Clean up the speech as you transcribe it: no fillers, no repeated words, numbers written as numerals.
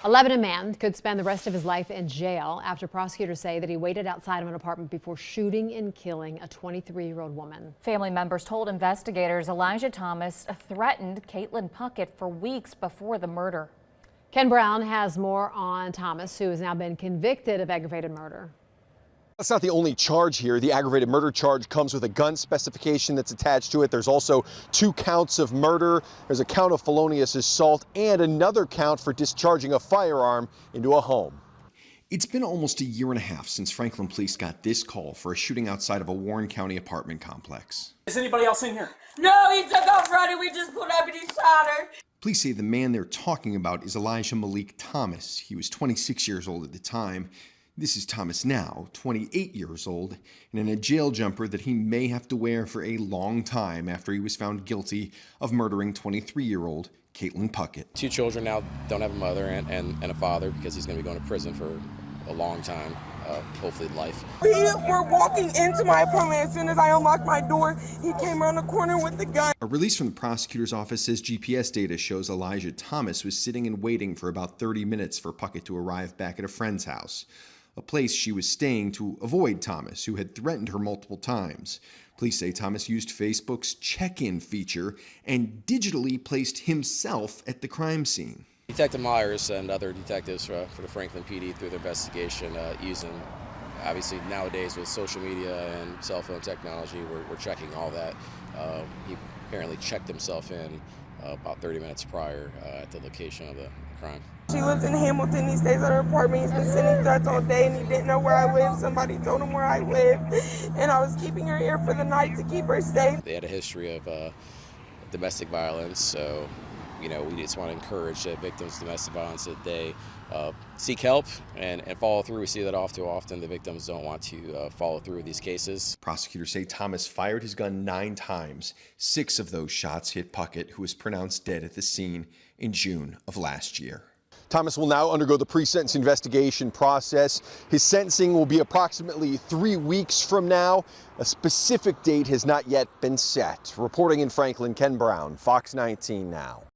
A Lebanon man could spend the rest of his life in jail after prosecutors say that he waited outside of an apartment before shooting and killing a 23-year-old woman. Family members told investigators Elijah Thomas threatened Katelyn Puckett for weeks before the murder. Ken Brown has more on Thomas, who has now been convicted of aggravated murder. That's not the only charge here. The aggravated murder charge comes with a gun specification that's attached to it. There's also 2 counts of murder. There's a count of felonious assault and another count for discharging a firearm into a home. It's been almost a year and a half since Franklin police got this call for a shooting outside of a Warren County apartment complex. Is anybody else in here? No, he took off running. We just pulled up and he shot her. Police say the man they're talking about is Elijah Malik Thomas. He was 26 years old at the time. This is Thomas now, 28 years old, and in a jail jumper that he may have to wear for a long time after he was found guilty of murdering 23-year-old Katelyn Puckett. 2 children now don't have a mother and a father because he's going to be going to prison for a long time, hopefully life. We were walking into my apartment. As soon as I unlocked my door, he came around the corner with the gun. A release from the prosecutor's office says GPS data shows Elijah Thomas was sitting and waiting for about 30 minutes for Puckett to arrive back at a friend's house, a place she was staying to avoid Thomas, who had threatened her multiple times. Police say Thomas used Facebook's check-in feature and digitally placed himself at the crime scene. Detective Myers and other detectives for the Franklin PD through their investigation using, obviously nowadays with social media and cell phone technology, we're checking all that. He apparently checked himself in about 30 minutes prior at the location of the crime. She lives in Hamilton. He stays at her apartment. He's been sending threats all day and he didn't know where I live. Somebody told him where I live. And I was keeping her here for the night to keep her safe. They had a history of domestic violence, so we just want to encourage victims of domestic violence that they seek help and follow through. We see that all too often. The victims don't want to follow through with these cases. Prosecutors say Thomas fired his gun 9 times. 6 of those shots hit Puckett, who was pronounced dead at the scene in June of last year. Thomas will now undergo the pre-sentence investigation process. His sentencing will be approximately 3 weeks from now. A specific date has not yet been set. Reporting in Franklin, Ken Brown, Fox 19 Now.